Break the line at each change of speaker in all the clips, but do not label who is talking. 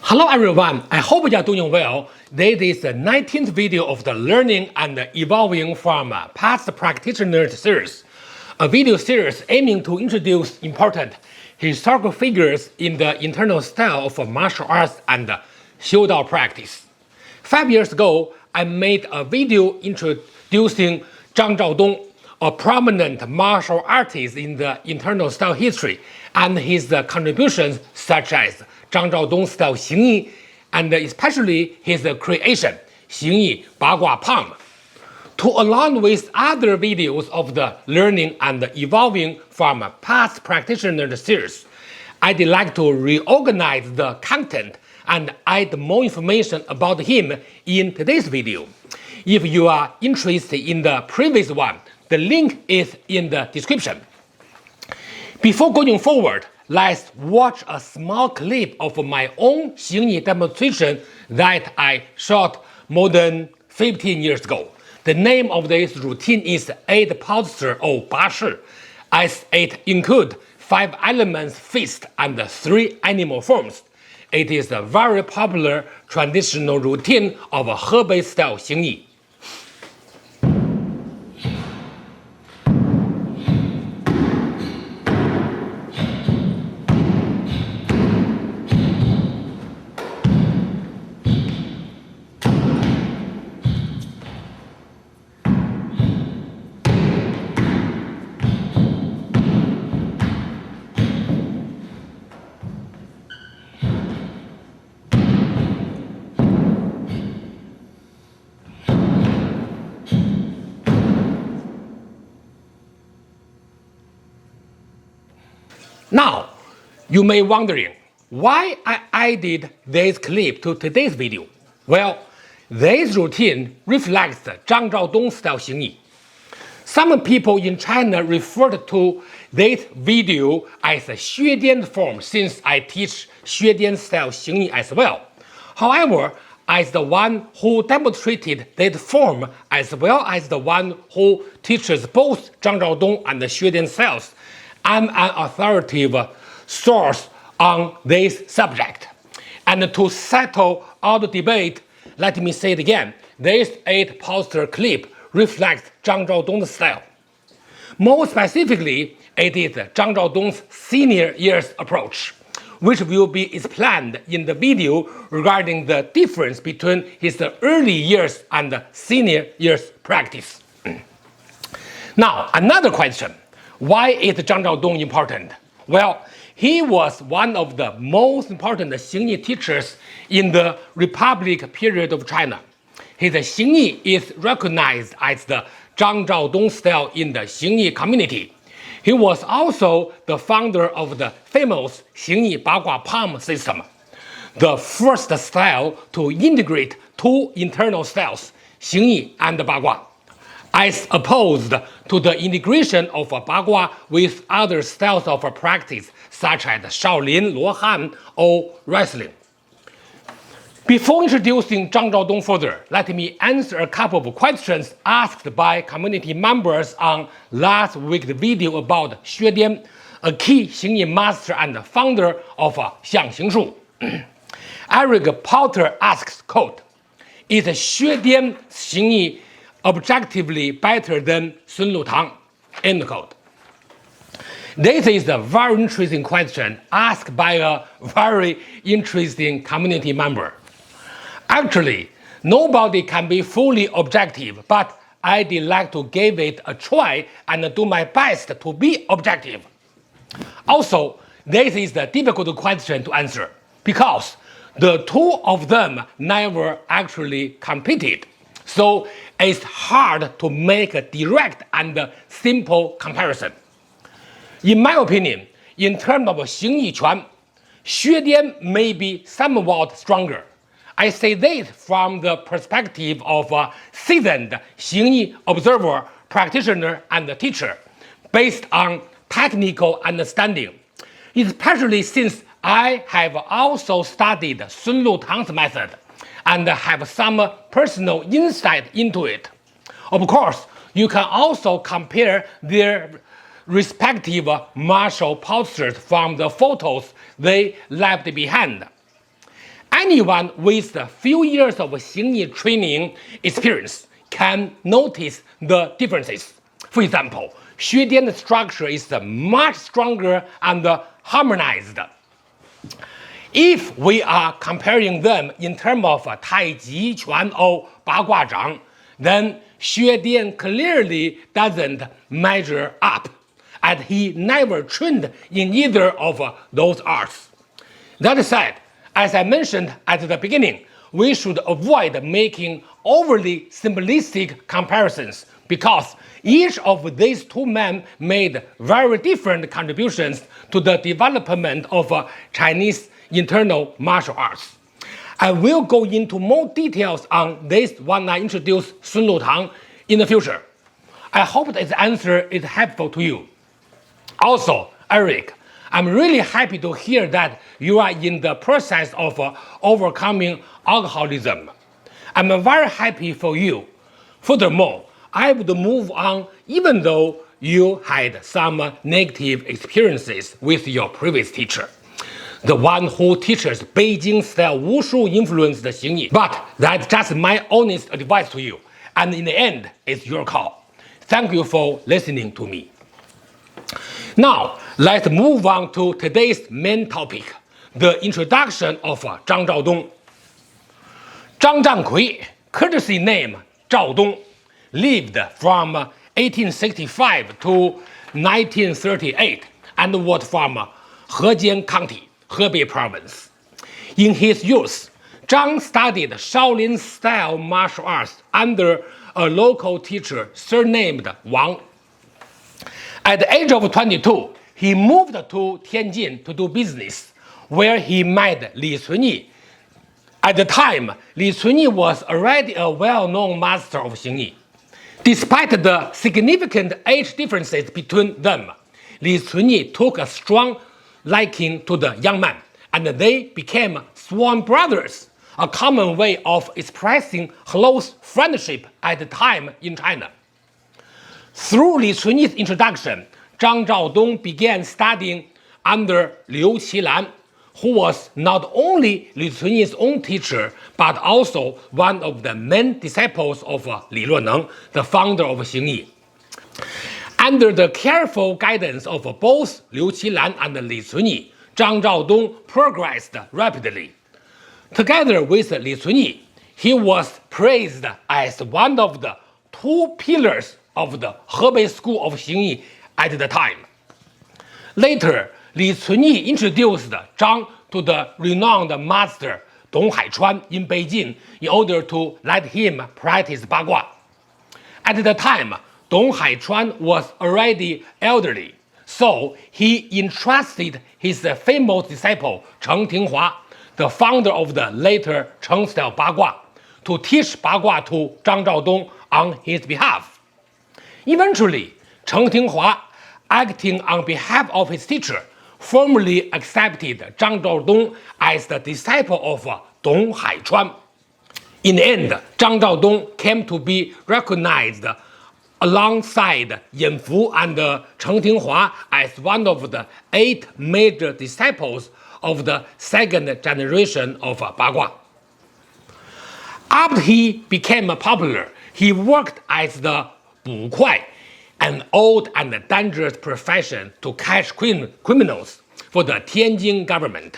Hello everyone, I hope you are doing well. This is the 19th video of the Learning and Evolving from Past Practitioners series, a video series aiming to introduce important historical figures in the internal style of martial arts and Xiudao practice. 5 years ago, I made a video introducing Zhang Zhaodong, a prominent martial artist in the internal style history, and his contributions such as Zhang Zhaodong style Xing Yi, and especially his creation, XingYi-BaGua Palm. To along with other videos of the Learning and Evolving from Past Practitioners series, I'd like to reorganize the content and add more information about him in today's video. If you are interested in the previous one, the link is in the description. Before going forward, let's watch a small clip of my own XingYi demonstration that I shot more than 15 years ago. The name of this routine is 8 posture or 八式, as it includes 5 elements fist and 3 animal forms. It is a very popular traditional routine of Hebei style XingYi. Now, you may be wondering why I added this clip to today's video. Well, this routine reflects Zhang Zhaodong style XingYi. Some people in China referred to this video as a Xuedian form since I teach Xuedian style XingYi as well. However, as the one who demonstrated this form as well as the one who teaches both Zhang Zhaodong and the Xuedian styles, I'm an authoritative source on this subject. And to settle all the debate, let me say it again. This 8 posture clip reflects Zhang Zhaodong's style. More specifically, it is Zhang Zhaodong's senior years approach, which will be explained in the video regarding the difference between his early years and senior years practice. Now, another question. Why is Zhang Zhaodong important? Well, he was one of the most important XingYi teachers in the Republic period of China. His XingYi is recognized as the Zhang Zhaodong style in the XingYi community. He was also the founder of the famous XingYi-BaGua Palm system, the first style to integrate 2 internal styles, XingYi and Bagua, as opposed to the integration of Bagua with other styles of practice such as Shaolin, Luohan, or wrestling. Before introducing Zhang Zhaodong further, let me answer a couple of questions asked by community members on last week's video about Xue Dian, a key XingYi master and founder of Xiangxing Shu. Eric Potter asks, quote, is Xue Dian XingYi objectively better than Sun Lutang? End quote. This is a very interesting question asked by a very interesting community member. Actually, nobody can be fully objective, but I'd like to give it a try and do my best to be objective. Also, this is a difficult question to answer because the 2 of them never actually competed. So it's hard to make a direct and simple comparison. In my opinion, in terms of XingYi Quan, Xue Dian may be somewhat stronger. I say this from the perspective of a seasoned XingYi observer, practitioner, and teacher, based on technical understanding, especially since I have also studied Sun Lutang's method and have some personal insight into it. Of course, you can also compare their respective martial postures from the photos they left behind. Anyone with a few years of XingYi training experience can notice the differences. For example, Xue Dian's structure is much stronger and harmonized. If we are comparing them in terms of Tai Ji Quan or Bagua Zhang, then Xue Dian clearly doesn't measure up, and he never trained in either of those arts. That said, as I mentioned at the beginning, we should avoid making overly simplistic comparisons because each of these two men made very different contributions to the development of Chinese internal martial arts. I will go into more details on this when I introduce Sun Lutang in the future. I hope this answer is helpful to you. Also, Eric, I'm really happy to hear that you are in the process of overcoming alcoholism. I'm very happy for you. Furthermore, I would move on even though you had some negative experiences with your previous teacher, the one who teaches Beijing-style Wushu influenced XingYi. But that's just my honest advice to you, and in the end, it's your call. Thank you for listening to me. Now, let's move on to today's main topic, the introduction of Zhang Zhaodong. Zhang Zhangkui, courtesy name Zhaodong, lived from 1865 to 1938 and was from Hejian County, Hebei Province. In his youth, Zhang studied Shaolin-style martial arts under a local teacher surnamed Wang. At the age of 22, he moved to Tianjin to do business, where he met Li Cunyi. At the time, Li Cunyi was already a well-known master of XingYi. Despite the significant age differences between them, Li Cunyi took a strong liking to the young man, and they became sworn brothers, a common way of expressing close friendship at the time in China. Through Li Cunyi's introduction, Zhang Zhaodong began studying under Liu Qilan, who was not only Li Cunyi's own teacher, but also one of the main disciples of Li Luoneng, the founder of XingYi. Under the careful guidance of both Liu Qilan and Li Cunyi, Zhang Zhaodong progressed rapidly. Together with Li Cunyi, he was praised as one of the two pillars of the Hebei school of XingYi at the time. Later, Li Cunyi introduced Zhang to the renowned master Dong Haichuan in Beijing in order to let him practice Bagua. At the time, Dong Haichuan was already elderly, so he entrusted his famous disciple Cheng Tinghua, the founder of the later Cheng-style Bagua, to teach Bagua to Zhang Zhaodong on his behalf. Eventually, Cheng Tinghua, acting on behalf of his teacher, formally accepted Zhang Zhaodong as the disciple of Dong Haichuan. In the end, Zhang Zhaodong came to be recognized alongside Yan Fu and Cheng Tinghua as one of the 8 major disciples of the second generation of Bagua. After he became popular, he worked as the Bu Kuai, an old and dangerous profession to catch criminals for the Tianjin government.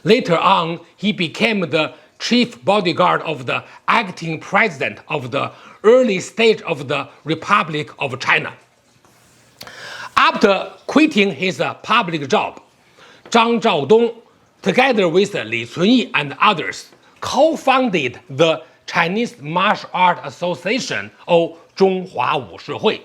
Later on, he became the chief bodyguard of the acting president of the early stage of the Republic of China. After quitting his public job, Zhang Zhaodong, together with Li Cunyi and others, co-founded the Chinese Martial Art Association, or Zhonghua Wushi Hui,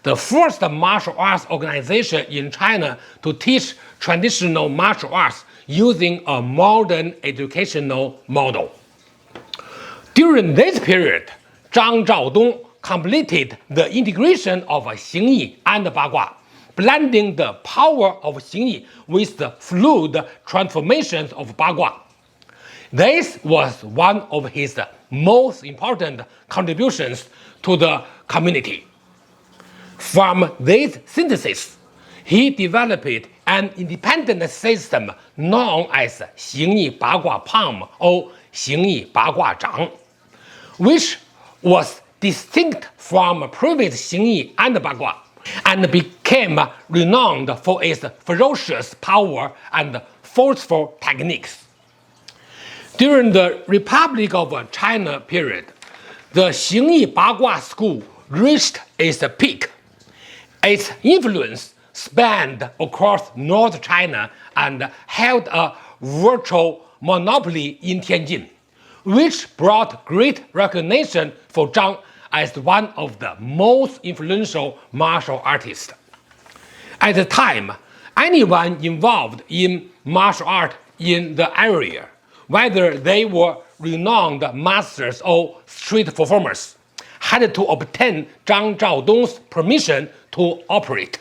the first martial arts organization in China to teach traditional martial arts using a modern educational model. During this period, Zhang Zhaodong completed the integration of XingYi and Bagua, blending the power of XingYi with the fluid transformations of Bagua. This was one of his most important contributions to the community. From this synthesis, he developed an independent system known as XingYi-BaGua Palm or XingYi-BaGua Zhang, which was distinct from previous Xingyi and Bagua, and became renowned for its ferocious power and forceful techniques. During the Republic of China period, the XingYi-BaGua school reached its peak. Its influence spanned across North China and held a virtual monopoly in Tianjin, which brought great recognition for Zhang as one of the most influential martial artists. At the time, anyone involved in martial art in the area, whether they were renowned masters or street performers, had to obtain Zhang Zhaodong's permission to operate.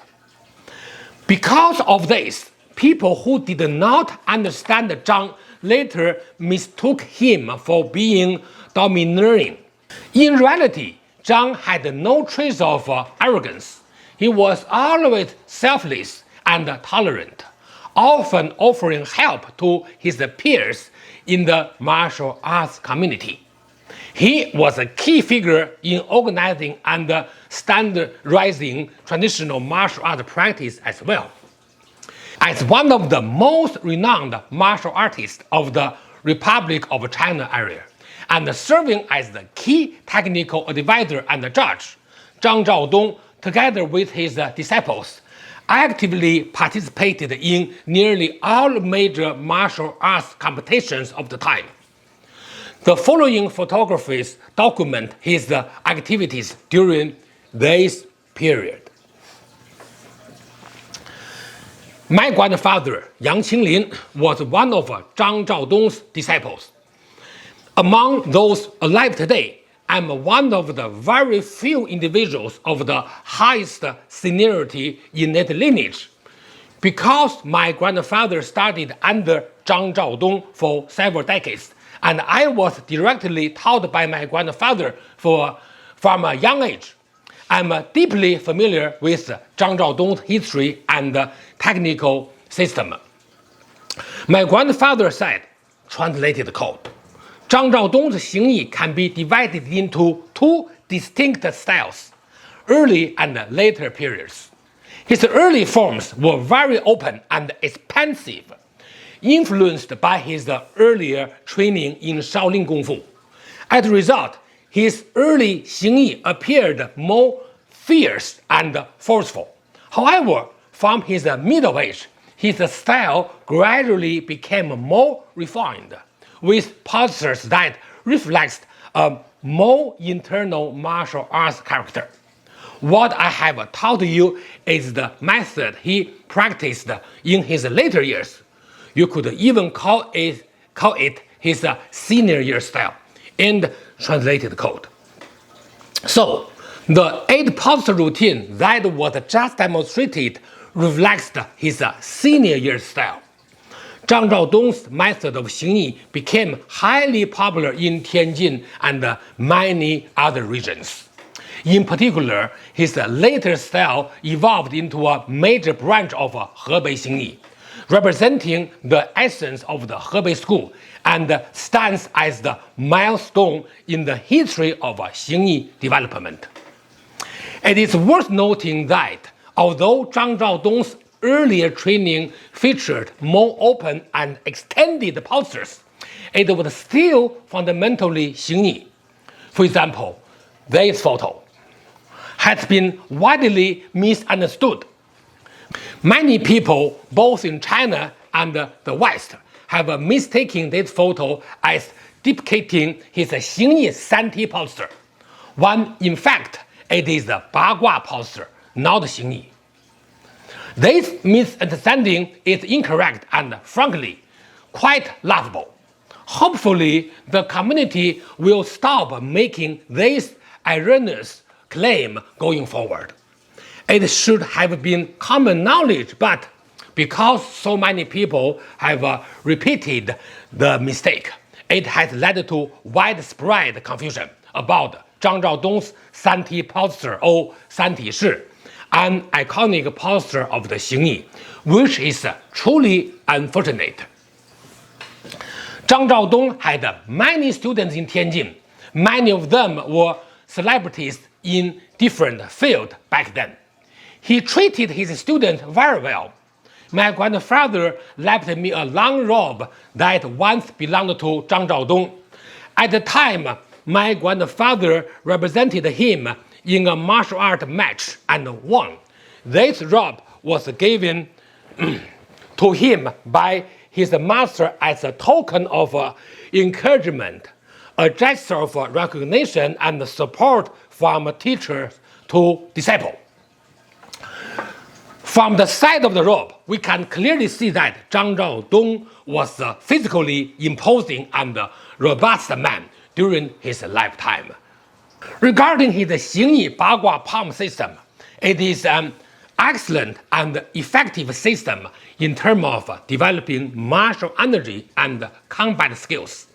Because of this, people who did not understand Zhang later mistook him for being domineering. In reality, Zhang had no trace of arrogance. He was always selfless and tolerant, often offering help to his peers in the martial arts community. He was a key figure in organizing and standardizing traditional martial art practice as well. As one of the most renowned martial artists of the Republic of China area, and serving as the key technical advisor and judge, Zhang Zhaodong, together with his disciples, actively participated in nearly all major martial arts competitions of the time. The following photographies document his activities during this period. My grandfather, Yang Qinglin, was one of Zhang Zhaodong's disciples. Among those alive today, I'm one of the very few individuals of the highest seniority in that lineage. Because my grandfather studied under Zhang Zhaodong for several decades, and I was directly taught by my grandfather from a young age, I'm deeply familiar with Zhang Zhaodong's history and technical system. My grandfather said, translated quote, Zhang Zhaodong's Xingyi can be divided into two distinct styles, early and later periods. His early forms were very open and expansive, influenced by his earlier training in Shaolin Kung Fu. As a result, his early Xingyi appeared more fierce and forceful. However, from his middle age, his style gradually became more refined, with postures that reflect a more internal martial arts character. What I have taught you is the method he practiced in his later years. You could even call it his senior year style. End translated quote. So, the 8 posture routine that was just demonstrated reflects his senior year style. Zhang Zhaodong's method of Xingyi became highly popular in Tianjin and many other regions. In particular, his later style evolved into a major branch of Hebei Xingyi, representing the essence of the Hebei school and stands as the milestone in the history of Xingyi development. It is worth noting that although Zhang Zhaodong's earlier training featured more open and extended postures, it was still fundamentally Xingyi. For example, this photo has been widely misunderstood. Many people, both in China and the West, have mistaken this photo as depicting his Xingyi Santi posture, when in fact it is the Bagua posture, not Xingyi. This misunderstanding is incorrect and, frankly, quite laughable. Hopefully, the community will stop making this erroneous claim going forward. It should have been common knowledge, but because so many people have repeated the mistake, it has led to widespread confusion about Zhang Zhaodong's Santi posture or Santi Shi, an iconic poster of the Xing Yi, which is truly unfortunate. Zhang Zhaodong had many students in Tianjin. Many of them were celebrities in different fields back then. He treated his students very well. My grandfather left me a long robe that once belonged to Zhang Zhaodong. At the time, my grandfather represented him in a martial art match and won. This robe was given to him by his master as a token of encouragement, a gesture of recognition and support from teachers to disciple. From the side of the robe, we can clearly see that Zhang Zhaodong was a physically imposing and robust man during his lifetime. Regarding his XingYi-BaGua Palm system, it is an excellent and effective system in terms of developing martial energy and combat skills.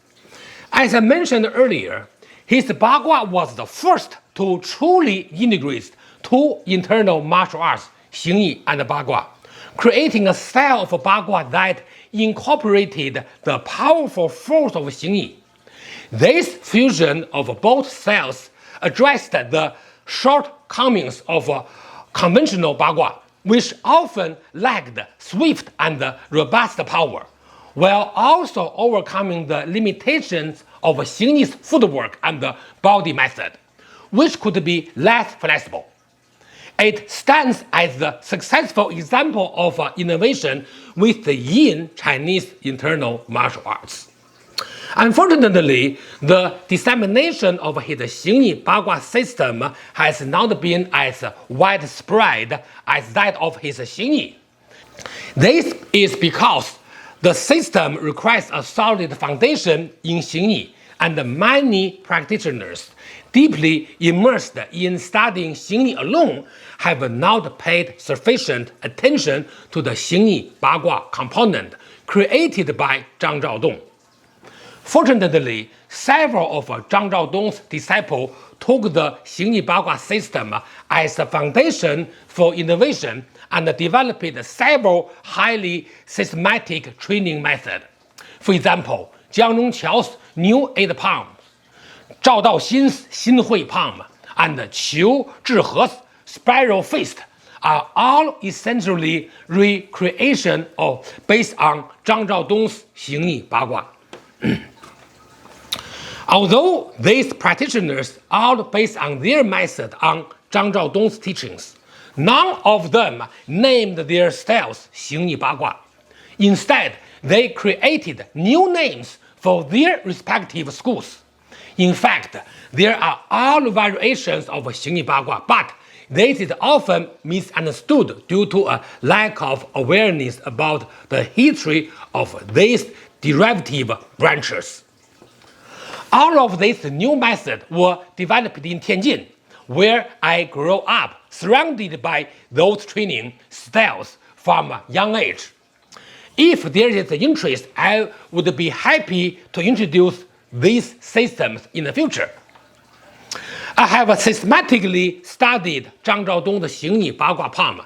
As I mentioned earlier, his Bagua was the first to truly integrate two internal martial arts, XingYi and Bagua, creating a style of Bagua that incorporated the powerful force of XingYi. This fusion of both styles addressed the shortcomings of conventional Bagua, which often lacked swift and robust power, while also overcoming the limitations of XingYi's footwork and body method, which could be less flexible. It stands as the successful example of innovation with the Yin Chinese internal martial arts. Unfortunately, the dissemination of his XingYi-BaGua system has not been as widespread as that of his XingYi. This is because the system requires a solid foundation in XingYi, and many practitioners deeply immersed in studying XingYi alone have not paid sufficient attention to the XingYi-BaGua component created by Zhang Zhaodong. Fortunately, several of Zhang Zhaodong's disciples took the XingYi-BaGua system as a foundation for innovation and developed several highly systematic training methods. For example, Jiang Rongqiao's New 8 Palm, Zhao Daoxin's Xin Hui Palm, and Qiu Zhihe's Spiral Fist are all essentially recreation based on Zhang Zhaodong's XingYi-BaGua. Although these practitioners all based on their method on Zhang Zhaodong's teachings, none of them named their styles XingYi-BaGua. Instead, they created new names for their respective schools. In fact, there are all variations of XingYi-BaGua, but this is often misunderstood due to a lack of awareness about the history of these derivative branches. All of these new methods were developed in Tianjin, where I grew up surrounded by those training styles from a young age. If there is interest, I would be happy to introduce these systems in the future. I have systematically studied Zhang Zhaodong's XingYi-BaGua Palm,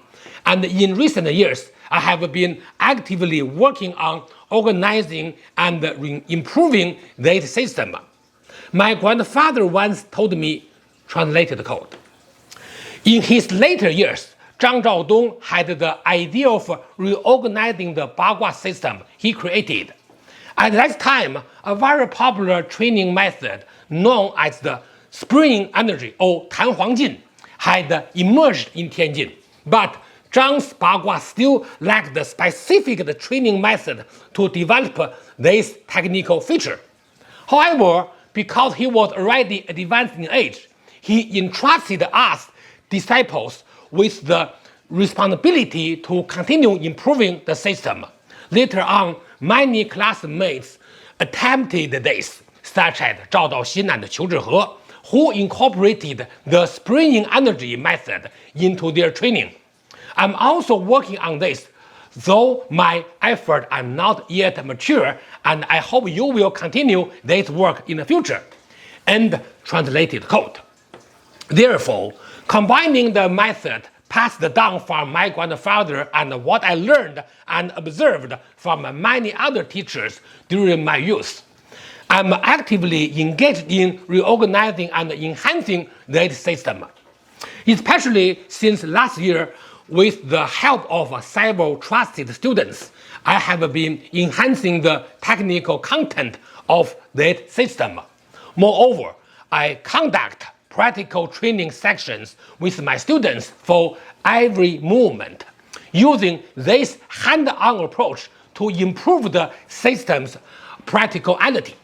and in recent years, I have been actively working on organizing and improving this system. My grandfather once told me, translated the code. In his later years, Zhang Zhaodong had the idea of reorganizing the Bagua system he created. At that time, a very popular training method known as the spring energy or Tan Huangjin had emerged in Tianjin, but Zhang's Bagua still lacked the specific training method to develop this technical feature. However, because he was already advanced in age, he entrusted us disciples with the responsibility to continue improving the system. Later on, many classmates attempted this, such as Zhao Daoxin and Qiu Zhihe, who incorporated the springing energy method into their training. I'm also working on this, though my efforts are not yet mature, and I hope you will continue this work in the future. End translated quote. Therefore, combining the method passed down from my grandfather and what I learned and observed from many other teachers during my youth. I'm actively engaged in reorganizing and enhancing that system, especially since last year. With the help of several trusted students, I have been enhancing the technical content of that system. Moreover, I conduct practical training sections with my students for every movement, using this hand-on approach to improve the system's practicality.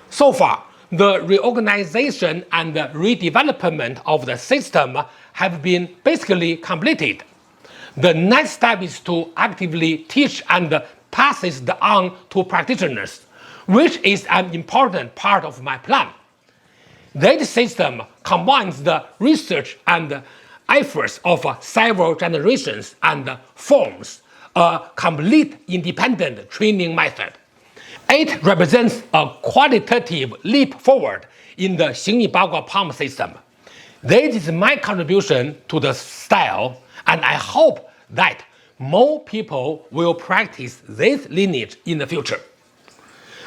So far, the reorganization and the redevelopment of the system have been basically completed. The next step is to actively teach and pass it on to practitioners, which is an important part of my plan. That system combines the research and efforts of several generations and forms a complete independent training method. It represents a qualitative leap forward in the XingYi-BaGua Palm system. This is my contribution to the style, and I hope that more people will practice this lineage in the future.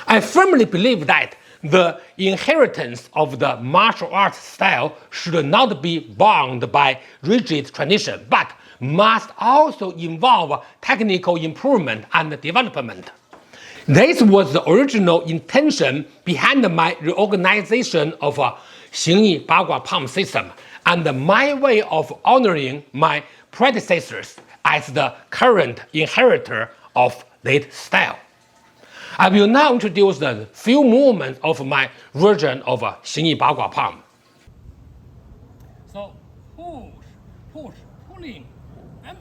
I firmly believe that the inheritance of the martial arts style should not be bound by rigid tradition, but must also involve technical improvement and development. This was the original intention behind my reorganization of XingYi-BaGua Palm system and my way of honoring my predecessors as the current inheritor of that style. I will now introduce the few movements of my version of XingYi-BaGua Palm. So push, pulling, and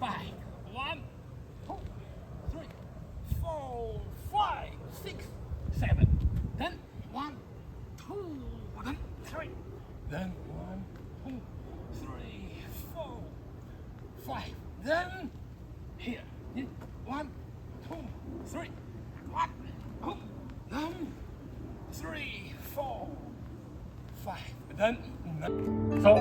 back. 1, 2, 3, 4, 5, 6, 7. Then 1, 2, then 3. Then 1, 2, 3, 4, 5. Then here. 1, 2, 3. 1, 2, then 3, 4, 5. Then so.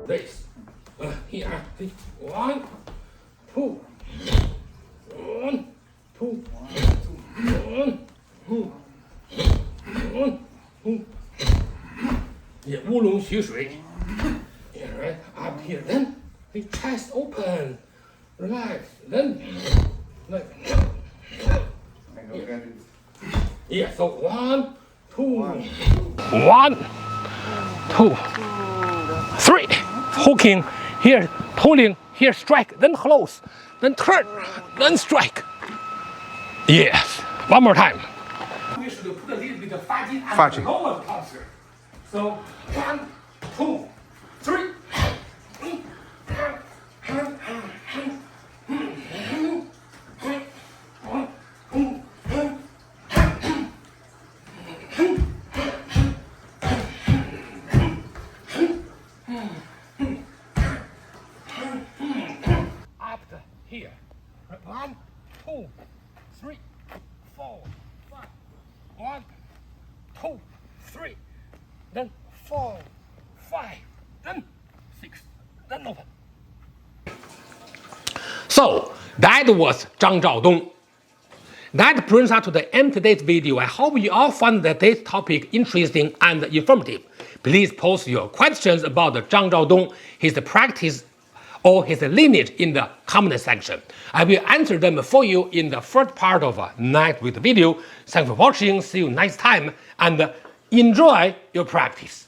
This here. 1, 2, 1, 2, 1, 2, 1, 2. 也乌龙取水。Yeah, right. Up here, then the chest open, relax, then like. Yeah. So 1, 2, 1, 2, 3. Hooking here, pulling here, strike, then close, then turn, then strike. Yes. One more time. We should put a little bit of fajin and lower posture. So 1, 2, 3. Here. 1, 2, 3, 4, 5. 1, 2, 3. Then 4, 5. Then 6. Then open. So that was Zhang Zhaodong. That brings us to the end of today's video. I hope you all found this topic interesting and informative. Please post your questions about Zhang Zhaodong, his practice, or his lineage in the comment section. I will answer them for you in the first part of next week's video. Thanks for watching, see you next time, and enjoy your practice.